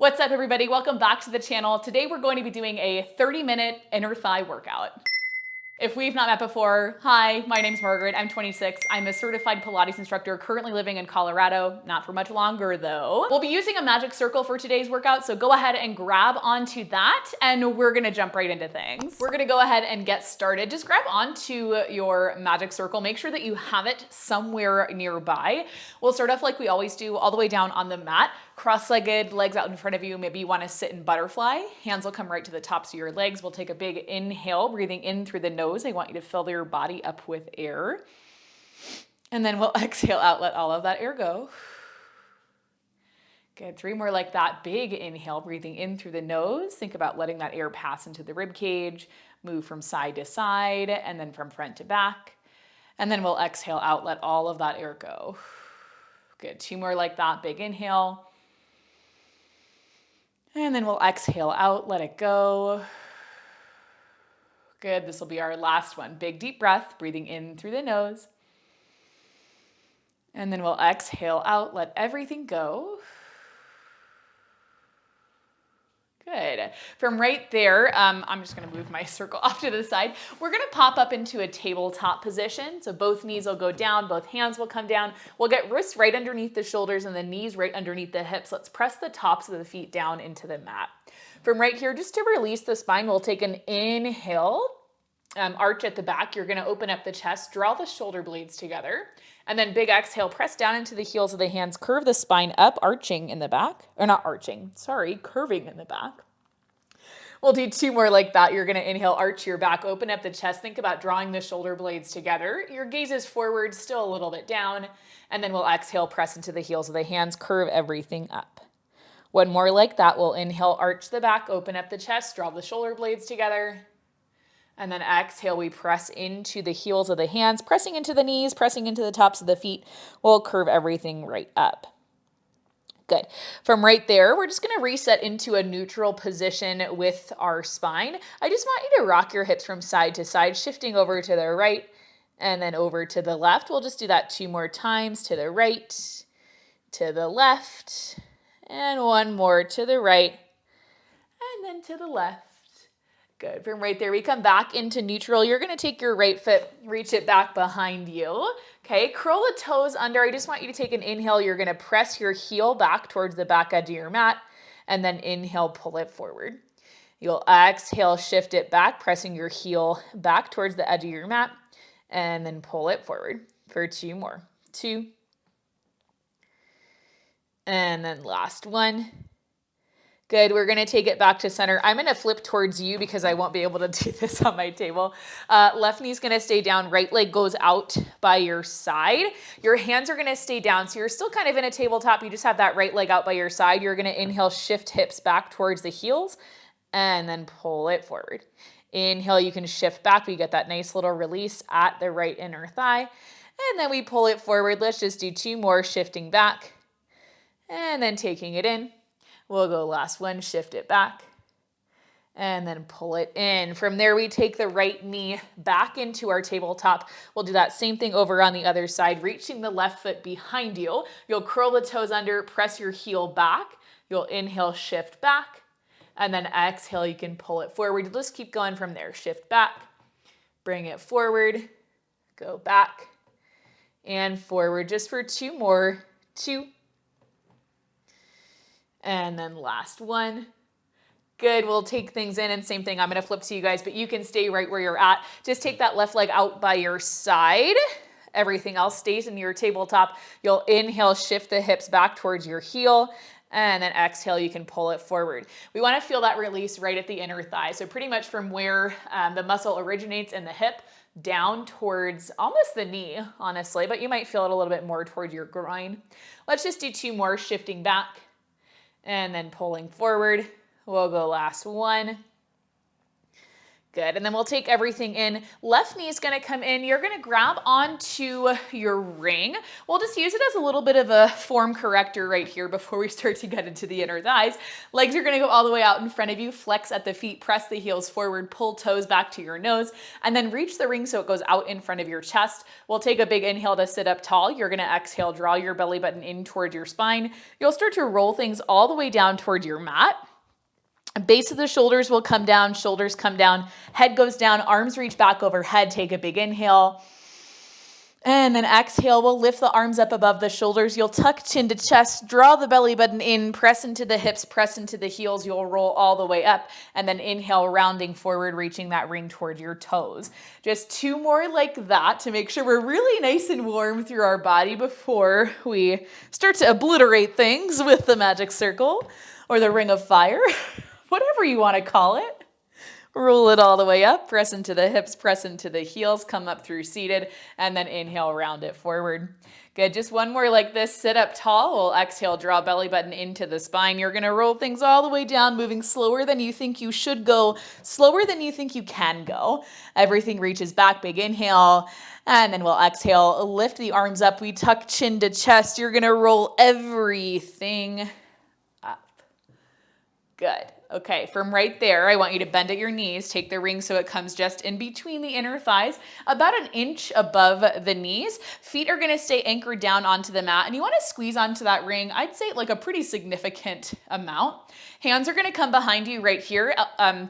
What's up, everybody? Welcome back to the channel. Today we're going to be doing a 30-minute inner thigh workout. If we've not met before, hi, my name's Margaret. I'm 26. I'm a certified Pilates instructor currently living in Colorado. Not for much longer though. We'll be using a magic circle for today's workout, so go ahead and grab onto that and we're gonna jump right into things. We're gonna go ahead and get started. Just grab onto your magic circle. Make sure that you have it somewhere nearby. We'll start off like we always do, all the way down on the mat. Cross-legged, legs out in front of you. Maybe you want to sit in butterfly. Hands will come right to the tops of your legs. We'll take a big inhale, breathing in through the nose. I want you to fill your body up with air. And then we'll exhale out, let all of that air go. Good, 3 more like that. Big inhale, breathing in through the nose. Think about letting that air pass into the rib cage, move from side to side, and then from front to back. And then we'll exhale out, let all of that air go. Good, 2 more like that. Big inhale. And then we'll exhale out, let it go. Good, this will be our last one. Big deep breath, breathing in through the nose. And then we'll exhale out, let everything go. Good. From right there, I'm just gonna move my circle off to the side. We're gonna pop up into a tabletop position. So both knees will go down, both hands will come down. We'll get wrists right underneath the shoulders and the knees right underneath the hips. Let's press the tops of the feet down into the mat. From right here, just to release the spine, we'll take an inhale, arch at the back. You're gonna open up the chest, draw the shoulder blades together. And then big exhale, press down into the heels of the hands, curve the spine up, arching in the back, or not arching, sorry, curving in the back. We'll do 2 more like that. You're gonna inhale, arch your back, open up the chest, think about drawing the shoulder blades together. Your gaze is forward, still a little bit down, and then we'll exhale, press into the heels of the hands, curve everything up. 1 more like that. We'll inhale, arch the back, open up the chest, draw the shoulder blades together. And then exhale, we press into the heels of the hands, pressing into the knees, pressing into the tops of the feet. We'll curve everything right up. Good. From right there, we're just going to reset into a neutral position with our spine. I just want you to rock your hips from side to side, shifting over to the right and then over to the left. We'll just do that 2 more times, to the right, to the left, and 1 more to the right, and then to the left. Good. From right there, we come back into neutral. You're going to take your right foot, reach it back behind you. Okay, curl the toes under. I just want you to take an inhale. You're going to press your heel back towards the back edge of your mat, and then inhale, pull it forward. You'll exhale, shift it back, pressing your heel back towards the edge of your mat, and then pull it forward for 2 more. 2. And then last one. Good, we're gonna take it back to center. I'm gonna flip towards you because I won't be able to do this on my table. Left knee's gonna stay down, right leg goes out by your side. Your hands are gonna stay down, so you're still kind of in a tabletop. You just have that right leg out by your side. You're gonna inhale, shift hips back towards the heels, and then pull it forward. Inhale, you can shift back, but you get that nice little release at the right inner thigh. And then we pull it forward. Let's just do 2 more, shifting back, and then taking it in. We'll go last one, shift it back, and then pull it in. From there, we take the right knee back into our tabletop. We'll do that same thing over on the other side, reaching the left foot behind you. You'll curl the toes under, press your heel back. You'll inhale, shift back, and then exhale, you can pull it forward. You'll just keep going from there. Shift back, bring it forward, go back, and forward just for 2 more. 2. And then last one. Good, we'll take things in, and same thing, I'm gonna flip to you guys, but you can stay right where you're at. Just take that left leg out by your side. Everything else stays in your tabletop. You'll inhale, shift the hips back towards your heel, and then exhale, you can pull it forward. We wanna feel that release right at the inner thigh. So pretty much from where the muscle originates in the hip, down towards almost the knee, honestly, but you might feel it a little bit more towards your groin. Let's just do 2 more, shifting back, and then pulling forward. We'll go last one. Good, and then we'll take everything in. Left knee is gonna come in. You're gonna grab onto your ring. We'll just use it as a little bit of a form corrector right here before we start to get into the inner thighs. Legs are gonna go all the way out in front of you. Flex at the feet, press the heels forward, pull toes back to your nose, and then reach the ring so it goes out in front of your chest. We'll take a big inhale to sit up tall. You're gonna exhale, draw your belly button in towards your spine. You'll start to roll things all the way down towards your mat. Base of the shoulders will come down, shoulders come down, head goes down, arms reach back overhead, take a big inhale. And then exhale, we'll lift the arms up above the shoulders. You'll tuck chin to chest, draw the belly button in, press into the hips, press into the heels. You'll roll all the way up and then inhale, rounding forward, reaching that ring towards your toes. Just 2 more like that to make sure we're really nice and warm through our body before we start to obliterate things with the magic circle or the ring of fire. Whatever you want to call it. Roll it all the way up, press into the hips, press into the heels, come up through seated, and then inhale, round it forward. Good, just 1 more like this. Sit up tall. We'll exhale, draw belly button into the spine. You're gonna roll things all the way down, moving slower than you think you should go, slower than you think you can go. Everything reaches back, big inhale, and then we'll exhale, lift the arms up. We tuck chin to chest. You're gonna roll everything up. Good. Okay, from right there, I want you to bend at your knees, take the ring so it comes just in between the inner thighs, about 1 inch above the knees. Feet are gonna stay anchored down onto the mat, and you wanna squeeze onto that ring, I'd say like a pretty significant amount. Hands are gonna come behind you right here.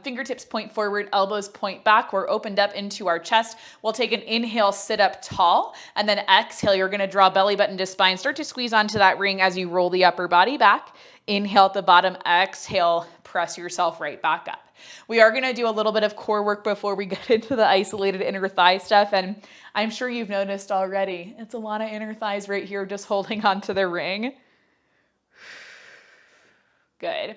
Fingertips point forward, elbows point back. We're opened up into our chest. We'll take an inhale, sit up tall, and then exhale, you're gonna draw belly button to spine. Start to squeeze onto that ring as you roll the upper body back. Inhale at the bottom, exhale, press yourself right back up. We are gonna do a little bit of core work before we get into the isolated inner thigh stuff, and I'm sure you've noticed already, it's a lot of inner thighs right here just holding onto the ring. Good.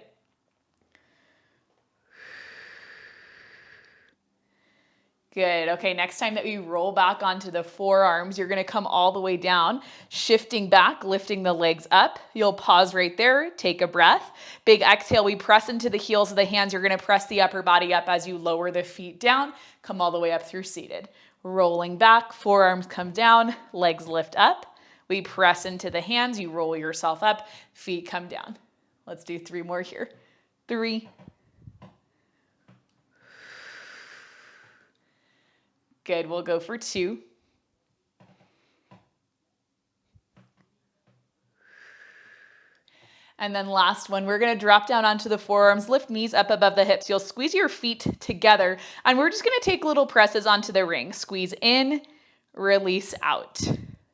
Good. Okay, next time that we roll back onto the forearms, you're gonna come all the way down, shifting back, lifting the legs up. You'll pause right there, take a breath. Big exhale, we press into the heels of the hands. You're gonna press the upper body up as you lower the feet down, come all the way up through seated. Rolling back, forearms come down, legs lift up. We press into the hands, you roll yourself up, feet come down. Let's do 3 more here. 3. Good, we'll go for 2. And then last one, we're gonna drop down onto the forearms, lift knees up above the hips. You'll squeeze your feet together, and we're just gonna take little presses onto the ring. Squeeze in, release out.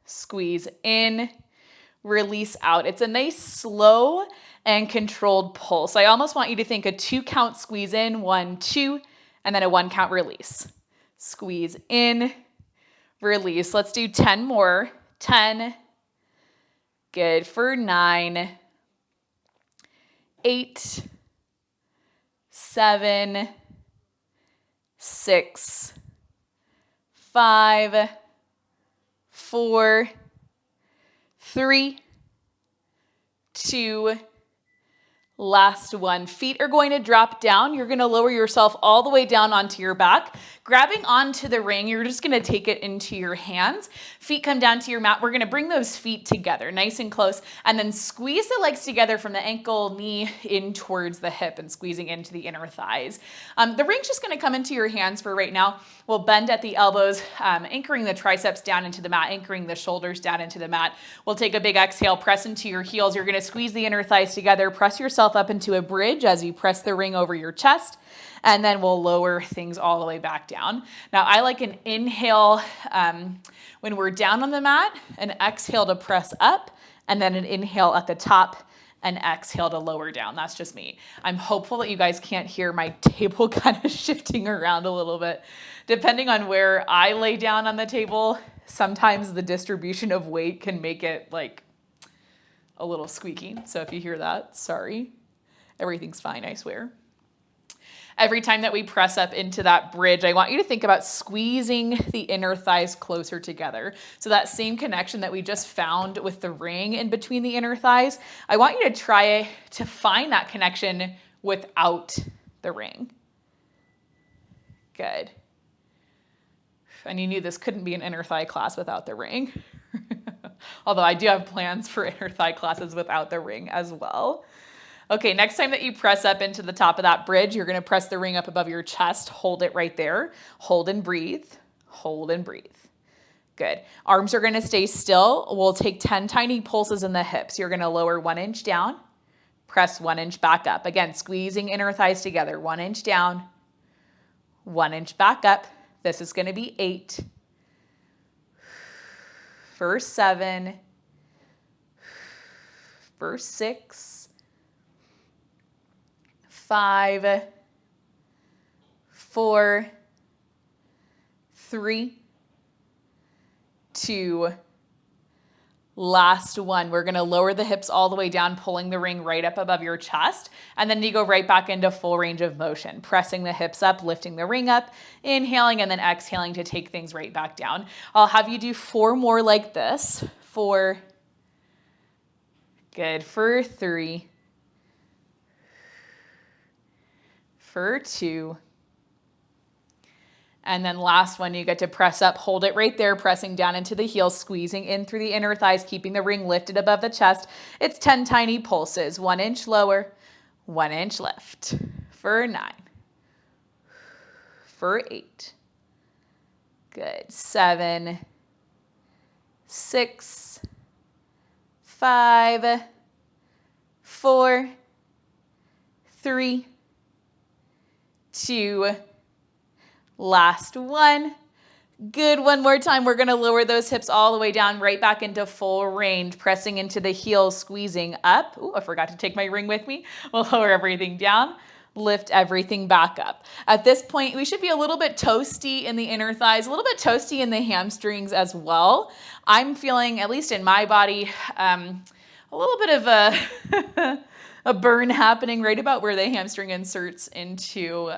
Squeeze in, release out. It's a nice slow and controlled pulse. I almost want you to think a 2 count squeeze in, 1, 2, and then a 1 count release. Squeeze in, release. Let's do 10 more. 10. Good for 9. 8. 7. 6. 5. 4. 3. 2. Last one. Feet are going to drop down. You're going to lower yourself all the way down onto your back. Grabbing onto the ring, you're just going to take it into your hands. Feet come down to your mat. We're going to bring those feet together, nice and close, and then squeeze the legs together from the ankle, knee in towards the hip and squeezing into the inner thighs. The ring's just going to come into your hands for right now. We'll bend at the elbows, anchoring the triceps down into the mat, anchoring the shoulders down into the mat. We'll take a big exhale, press into your heels. You're going to squeeze the inner thighs together, press yourself up into a bridge as you press the ring over your chest, and then we'll lower things all the way back down. Now, I like an inhale when we're down on the mat, an exhale to press up, and then an inhale at the top, and exhale to lower down. That's just me. I'm hopeful that you guys can't hear my table kind of shifting around a little bit. Depending on where I lay down on the table, sometimes the distribution of weight can make it like a little squeaky. So if you hear that, sorry. Everything's fine, I swear. Every time that we press up into that bridge, I want you to think about squeezing the inner thighs closer together. So that same connection that we just found with the ring in between the inner thighs, I want you to try to find that connection without the ring. Good. And you knew this couldn't be an inner thigh class without the ring. Although I do have plans for inner thigh classes without the ring as well. Okay, next time that you press up into the top of that bridge, you're gonna press the ring up above your chest, hold it right there, hold and breathe, hold and breathe. Good. Arms are gonna stay still. We'll take 10 tiny pulses in the hips. You're gonna lower 1 inch down, press 1 inch back up. Again, squeezing inner thighs together, 1 inch down, 1 inch back up. This is gonna be 8, for 7, for 6, 5, 4, 3, 2, last one. We're gonna lower the hips all the way down, pulling the ring right up above your chest, and then you go right back into full range of motion, pressing the hips up, lifting the ring up, inhaling, and then exhaling to take things right back down. I'll have you do 4 more like this. 4, good, for 3, for 2, and then last one, you get to press up, hold it right there, pressing down into the heels, squeezing in through the inner thighs, keeping the ring lifted above the chest. It's 10 tiny pulses, 1 inch lower, 1 inch lift, for 9, for 8, good, 7, 6, 5, 4, 3, 2, last one. Good, one more time. We're gonna lower those hips all the way down, right back into full range, pressing into the heels, squeezing up. Ooh, I forgot to take my ring with me. We'll lower everything down, lift everything back up. At this point, we should be a little bit toasty in the inner thighs, a little bit toasty in the hamstrings as well. I'm feeling, at least in my body, a little bit of a burn happening right about where the hamstring inserts into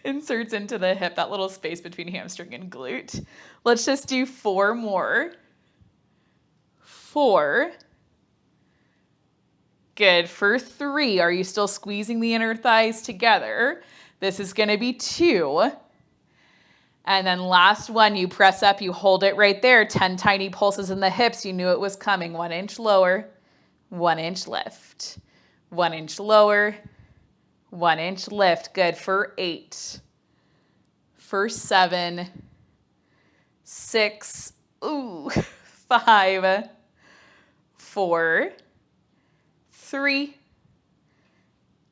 inserts into the hip, that little space between hamstring and glute. Let's just do 4 more. 4. Good, for 3. Are you still squeezing the inner thighs together? This is gonna be 2. And then last one, you press up, you hold it right there, 10 tiny pulses in the hips. You knew it was coming. 1 inch lower, 1 inch lift, 1 inch lower, 1 inch lift. Good, for 8, for 7, 6, 5, 4, 3,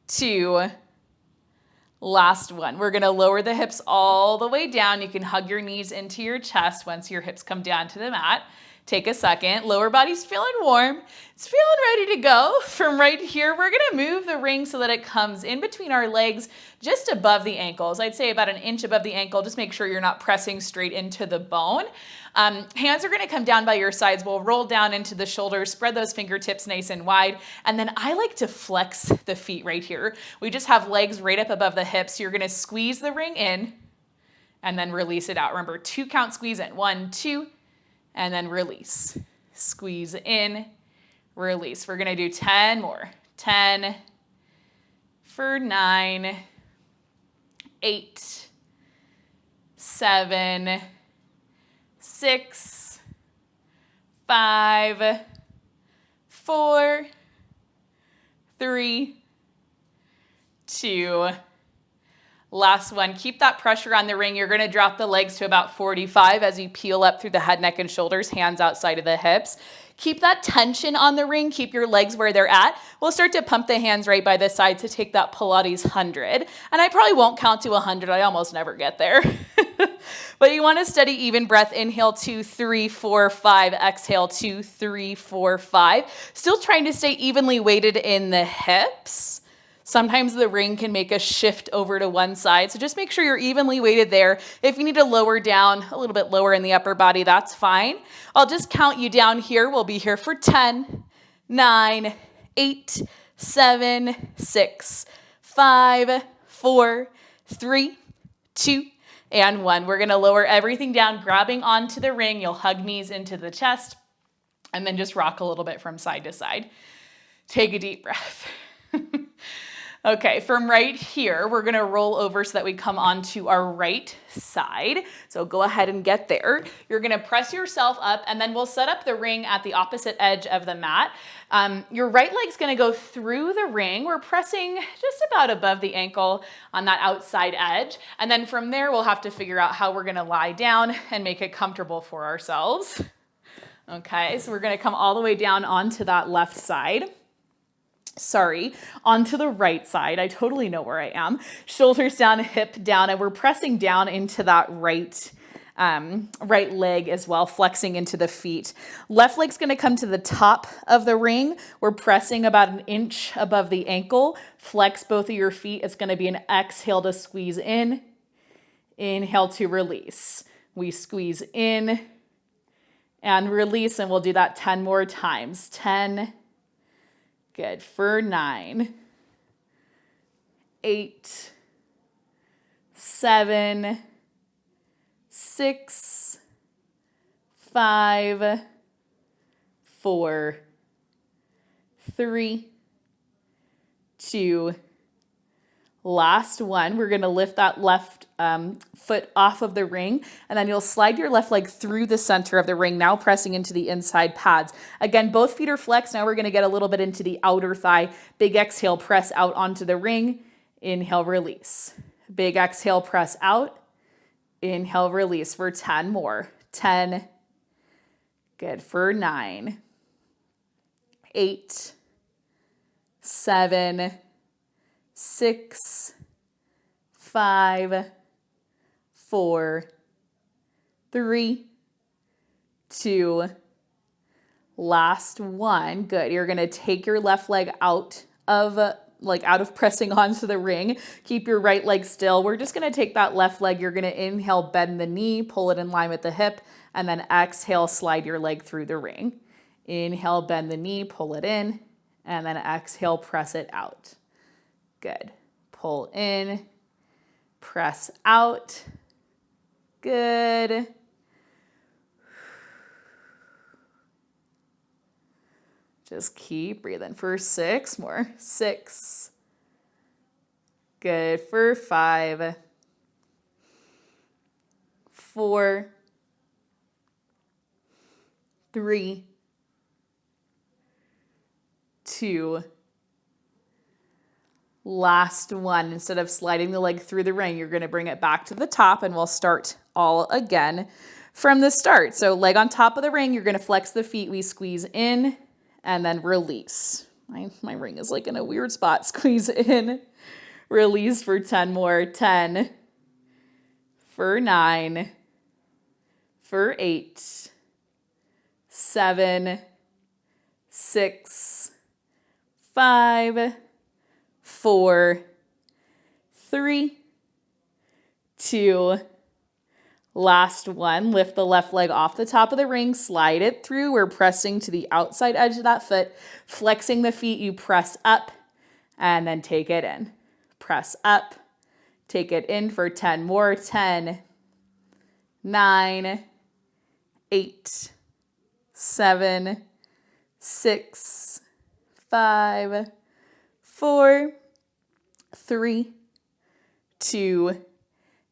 2, last one. We're gonna lower the hips all the way down. You can hug your knees into your chest once your hips come down to the mat. Take a second, lower body's feeling warm. It's feeling ready to go. From right here, we're gonna move the ring so that it comes in between our legs, just above the ankles. I'd say about an inch above the ankle. Just make sure you're not pressing straight into the bone. Hands are gonna come down by your sides. We'll roll down into the shoulders, spread those fingertips nice and wide. And then I like to flex the feet right here. We just have legs right up above the hips. You're gonna squeeze the ring in and then release it out. Remember, 2 count squeeze in. 1, 2, and then release. Squeeze in, release. We're gonna do 10 more. 10, for 9, 8, 7, 6, 5, 4, 3, 2, last one. Keep that pressure on the ring. You're gonna drop the legs to about 45 as you peel up through the head, neck, and shoulders, hands outside of the hips. Keep that tension on the ring. Keep your legs where they're at. We'll start to pump the hands right by the side to take that Pilates 100. And I probably won't count to 100. I almost never get there. But you want to steady even breath. Inhale, 2, 3, 4, 5. Exhale, 2, 3, 4, 5. Still trying to stay evenly weighted in the hips. Sometimes the ring can make a shift over to one side, so just make sure you're evenly weighted there. If you need to lower down a little bit lower in the upper body, that's fine. I'll just count you down here. We'll be here for 10, 9, 8, 7, 6, 5, 4, 3, 2, and 1. We're gonna lower everything down, grabbing onto the ring. You'll hug knees into the chest, and then just rock a little bit from side to side. Take a deep breath. Okay, from right here, we're gonna roll over so that we come onto our right side. So go ahead and get there. You're gonna press yourself up, and then we'll set up the ring at the opposite edge of the mat. Your right leg's gonna go through the ring. We're pressing just about above the ankle on that outside edge. And then from there, we'll have to figure out how we're gonna lie down and make it comfortable for ourselves. Okay, so we're gonna come all the way down onto that left side. Onto the right side. I totally know where I am. Shoulders down, hip down, and we're pressing down into that right leg as well, flexing into the feet. Left leg's gonna come to the top of the ring. We're pressing about an inch above the ankle. Flex both of your feet. It's gonna be an exhale to squeeze in. Inhale to release. We squeeze in and release, and we'll do that 10 more times. 10. Good. For 9, 8, 7, 6, 5, 4, 3, 2, last one. We're going to lift that left foot off of the ring, and then you'll slide your left leg through the center of the ring, now pressing into the inside pads. Again, both feet are flexed. Now we're going to get a little bit into the outer thigh. Big exhale, press out onto the ring. Inhale, release. Big exhale, press out. Inhale, release for 10 more. 10. Good. For 9, 8, 7, 6, 5, 4, 3, 2, last one. Good. You're going to take your left leg out of pressing onto the ring. Keep your right leg still. We're just going to take that left leg. You're going to inhale, bend the knee, pull it in line with the hip, and then exhale, slide your leg through the ring. Inhale, bend the knee, pull it in, and then exhale, press it out. Good. Pull in, press out. Good. Just keep breathing for 6 more. 6. Good. For 5, 4, 3, 2, last one. Instead of sliding the leg through the ring, you're going to bring it back to the top, and we'll start all again from the start. So leg on top of the ring, you're going to flex the feet. We squeeze in and then release. My ring is like in a weird spot. Squeeze in, release for 10 more. 10, for 9, for 8, 7, 6, 5, 4, 3, 2, last one. Lift the left leg off the top of the ring, slide it through. We're pressing to the outside edge of that foot, flexing the feet. You press up and then take it in. Press up, take it in for 10 more. 10, 9, 8, 7, 6, 5, 4, 3, 2,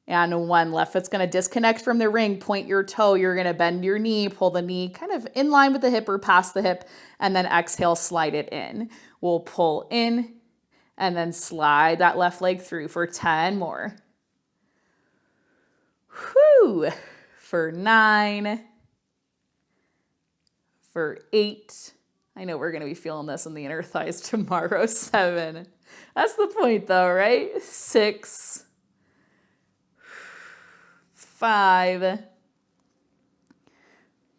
and 1. Left foot's going to disconnect from the ring. Point your toe. You're going to bend your knee, pull the knee kind of in line with the hip or past the hip, and then exhale, slide it in. We'll pull in and then slide that left leg through for 10 more. Whew. For 9, for 8. I know we're going to be feeling this in the inner thighs tomorrow. 7. That's the point though, right? 6, 5,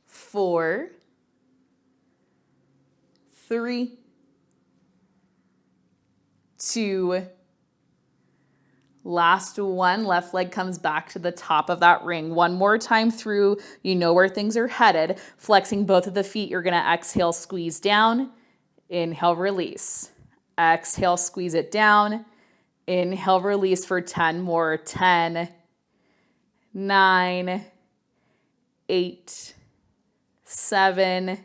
4, 3, 2, last one. Left leg comes back to the top of that ring. One more time through. You know where things are headed. Flexing both of the feet. You're going to exhale, squeeze down. Inhale, release. Exhale, squeeze it down. Inhale, release for 10 more. 10, 9, 8, 7,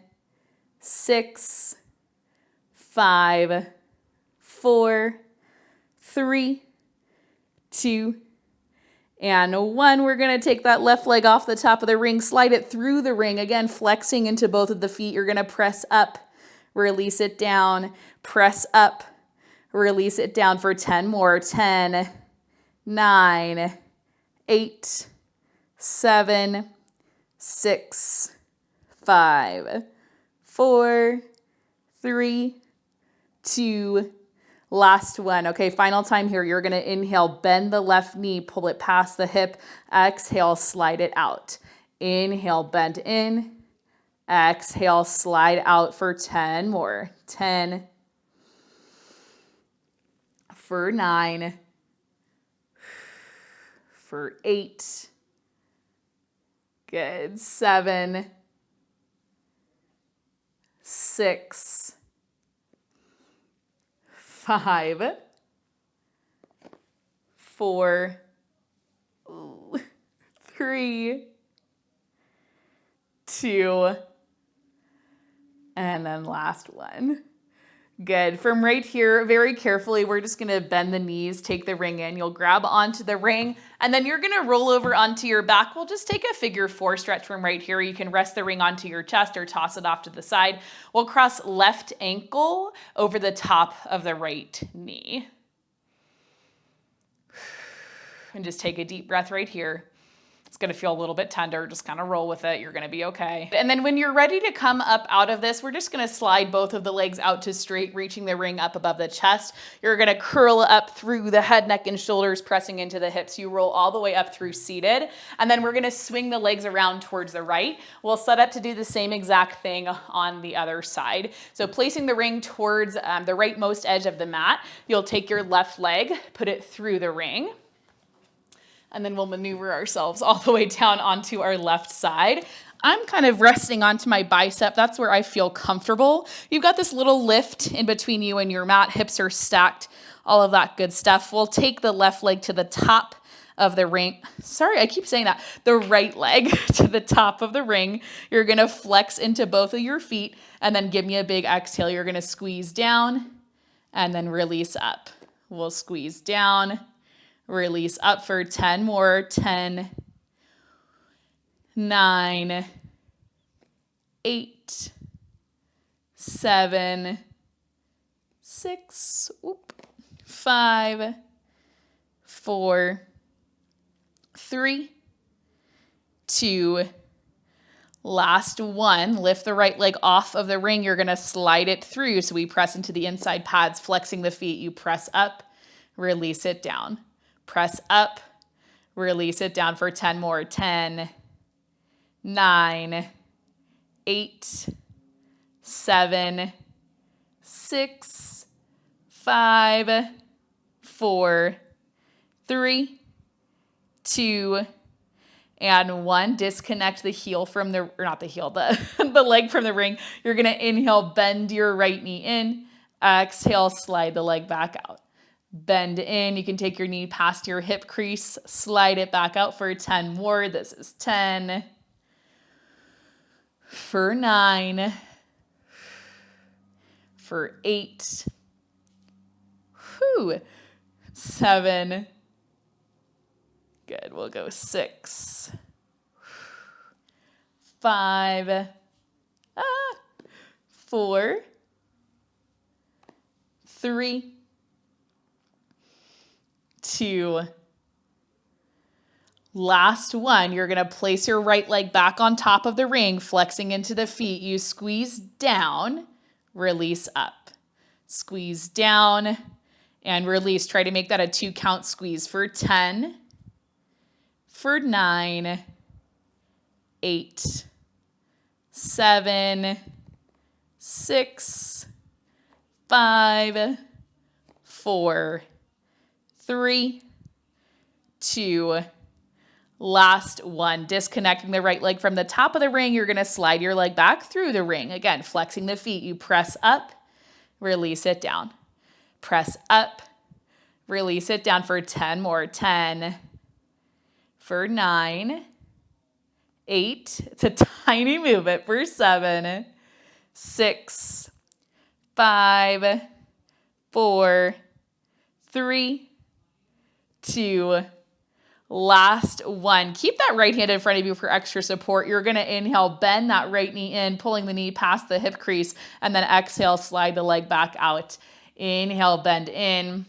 6, 5, 4, 3, 2, and 1. We're going to take that left leg off the top of the ring, slide it through the ring. Again, flexing into both of the feet. You're going to press up, release it down, press up, release it down for 10 more. 10, 9, 8, 7, 6, 5, 4, 3, 2, last one. Okay, final time here. You're going to inhale, bend the left knee, pull it past the hip. Exhale, slide it out. Inhale, bend in. Exhale, slide out for 10 more. 10, for 9, for 8. Good. 7, 6, 5, 4, 3, 2, and then last one. Good. From right here, very carefully, we're just going to bend the knees, take the ring in. You'll grab onto the ring, and then you're going to roll over onto your back. We'll just take a figure 4 stretch from right here. You can rest the ring onto your chest or toss it off to the side. We'll cross left ankle over the top of the right knee. And just take a deep breath right here. It's going to feel a little bit tender. Just kind of roll with it. You're going to be okay. And then when you're ready to come up out of this, we're just going to slide both of the legs out to straight, reaching the ring up above the chest. You're going to curl up through the head, neck, and shoulders, pressing into the hips. You roll all the way up through seated. And then we're going to swing the legs around towards the right. We'll set up to do the same exact thing on the other side. So placing the ring towards the rightmost edge of the mat, you'll take your left leg, put it through the ring. And then we'll maneuver ourselves all the way down onto our left side. I'm kind of resting onto my bicep. That's where I feel comfortable. You've got this little lift in between you and your mat. Hips are stacked, all of that good stuff. We'll take the left leg to the top of the ring. Sorry, I keep saying that. The right leg to the top of the ring. You're going to flex into both of your feet and then give me a big exhale. You're going to squeeze down and then release up. We'll squeeze down, release up for 10 more. 10, 9, 8, 7, 6, 5, 4, 3, 2, last one. Lift the right leg off of the ring. You're going to slide it through. So we press into the inside pads, flexing the feet. You press up, release it down. Press up, release it down for 10 more. 10, 9, 8, 7, 6, 5, 4, 3, 2, and 1. Disconnect the heel from the, or not the heel, the leg from the ring. You're going to inhale, bend your right knee in. Exhale, slide the leg back out. Bend in. You can take your knee past your hip crease, slide it back out for 10 more. This is 10, for 9, for 8, 7, good, we'll go 6, 5, 4, 3, 2, last one. You're going to place your right leg back on top of the ring, flexing into the feet. You squeeze down, release up. Squeeze down and release. Try to make that a 2 count squeeze for 10, for 9, 8, 7, 6, 5, 4, 3, 2, last one. Disconnecting the right leg from the top of the ring. You're going to slide your leg back through the ring. Again, flexing the feet. You press up, release it down. Press up, release it down for 10 more. 10, for 9, 8. It's a tiny movement for 7, 6, 5, 4, 3, 2, last one. Keep that right hand in front of you for extra support. You're going to inhale, bend that right knee in, pulling the knee past the hip crease, and then exhale, slide the leg back out. Inhale, bend in.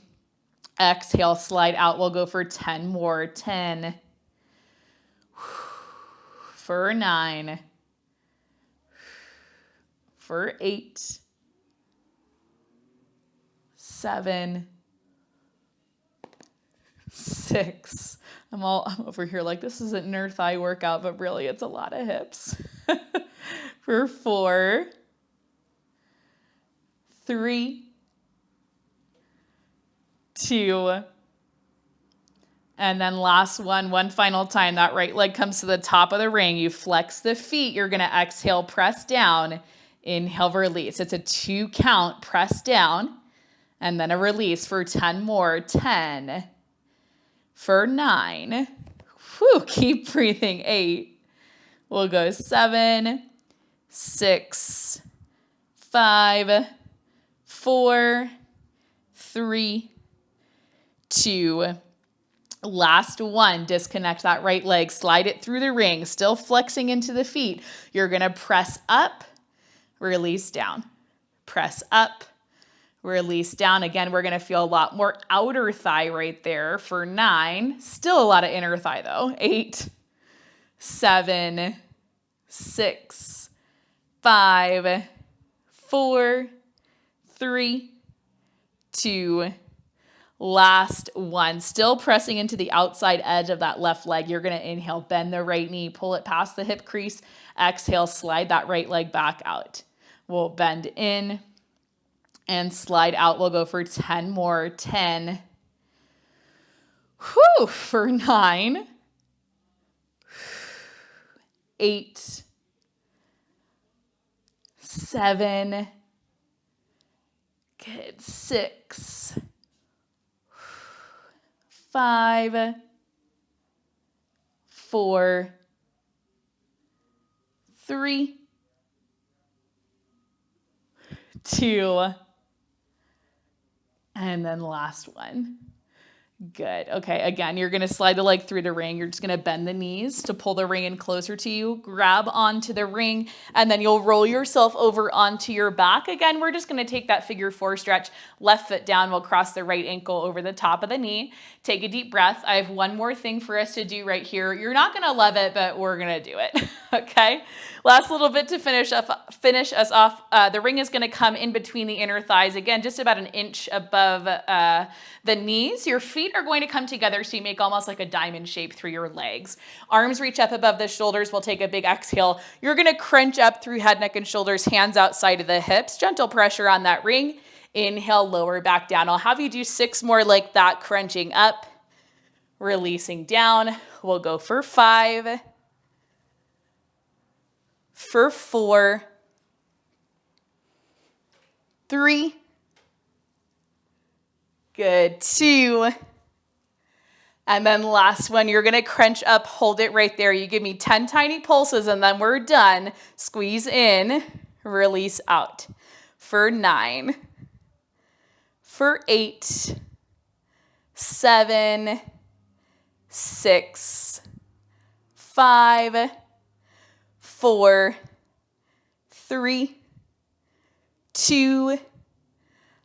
Exhale, slide out. We'll go for 10 more. 10. For 9. For 8. 7. 6. I'm over here like this isn't an inner thigh workout, but really it's a lot of hips. For 4, 3, 2, and then last one final time. That right leg comes to the top of the ring. You flex the feet. You're going to exhale, press down, inhale, release. It's a 2 count, press down, and then a release for 10 more. 10. For 9, keep breathing. 8, we'll go 7, 6, 5, 4, 3, 2, last one. Disconnect that right leg, slide it through the ring, still flexing into the feet. You're gonna press up, release down, press up, release down. Again, we're going to feel a lot more outer thigh right there for 9. Still a lot of inner thigh though. 8, 7, 6, 5, 4, 3, 2, last one. Still pressing into the outside edge of that left leg. You're going to inhale, bend the right knee, pull it past the hip crease. Exhale, slide that right leg back out. We'll bend in and slide out. We'll go for 10 more. 10. For 9. 8. 7. Good. 6. 5. 4. 3. 2. And then last one. Good. Okay, again, you're going to slide the leg through the ring. You're just going to bend the knees to pull the ring in closer to you. Grab onto the ring, and then you'll roll yourself over onto your back. Again, we're just going to take that figure 4 stretch. Left foot down. We'll cross the right ankle over the top of the knee. Take a deep breath. I have one more thing for us to do right here. You're not going to love it, but we're going to do it. Okay? Last little bit to finish us off. The ring is going to come in between the inner thighs. Again, just about an inch above the knees. Your feet are going to come together so you make almost like a diamond shape through your legs. Arms reach up above the shoulders. We'll take a big exhale. You're going to crunch up through head, neck, and shoulders, hands outside of the hips. Gentle pressure on that ring. Inhale, lower back down. I'll have you do 6 more like that, crunching up, releasing down. We'll go for 5, for 4, 3, good, 2, and then last one. You're going to crunch up, hold it right there. You give me 10 tiny pulses and then we're done. Squeeze in, release out. For 9, for 8, 7, 6, 5, 4, 3, 2,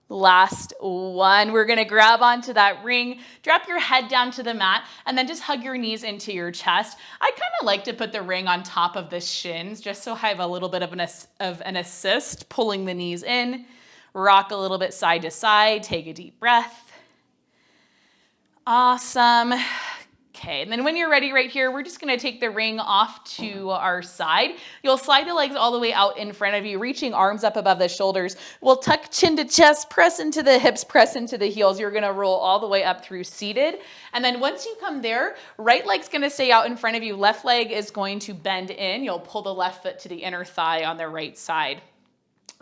last one. We're going to grab onto that ring, drop your head down to the mat, and then just hug your knees into your chest. I kind of like to put the ring on top of the shins just so I have a little bit of an assist, pulling the knees in. Rock a little bit side to side. Take a deep breath. Awesome. Okay, and then when you're ready right here, we're just going to take the ring off to our side. You'll slide the legs all the way out in front of you, reaching arms up above the shoulders. We'll tuck chin to chest, press into the hips, press into the heels. You're going to roll all the way up through seated. And then once you come there, right leg's going to stay out in front of you. Left leg is going to bend in. You'll pull the left foot to the inner thigh on the right side.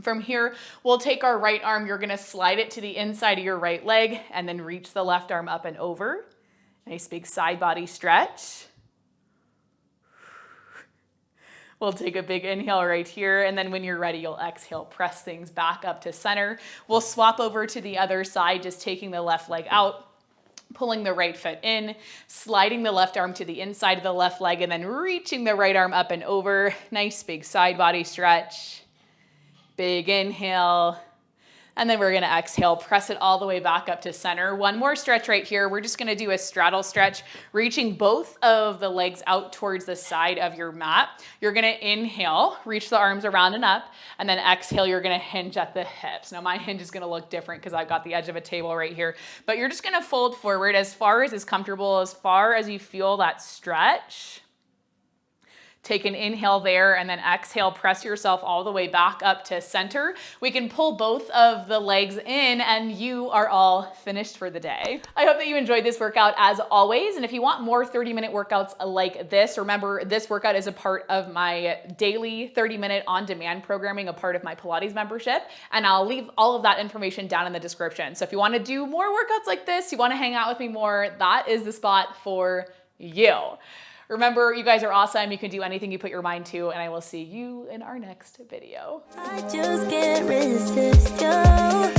From here, we'll take our right arm. You're going to slide it to the inside of your right leg and then reach the left arm up and over. Nice big side body stretch. We'll take a big inhale right here, and then when you're ready, you'll exhale, press things back up to center. We'll swap over to the other side, just taking the left leg out, pulling the right foot in, sliding the left arm to the inside of the left leg, and then reaching the right arm up and over. Nice big side body stretch. Big inhale. And then we're gonna exhale, press it all the way back up to center. One more stretch right here. We're just gonna do a straddle stretch, reaching both of the legs out towards the side of your mat. You're gonna inhale, reach the arms around and up, and then exhale, you're gonna hinge at the hips. Now my hinge is gonna look different because I've got the edge of a table right here, but you're just gonna fold forward as far as is comfortable, as far as you feel that stretch. Take an inhale there and then exhale, press yourself all the way back up to center. We can pull both of the legs in and you are all finished for the day. I hope that you enjoyed this workout as always. And if you want more 30-minute workouts like this, remember this workout is a part of my daily 30-minute on-demand programming, a part of my Pilates membership. And I'll leave all of that information down in the description. So if you want to do more workouts like this, you want to hang out with me more, that is the spot for you. Remember, you guys are awesome. You can do anything you put your mind to, and I will see you in our next video. I just can't resist you.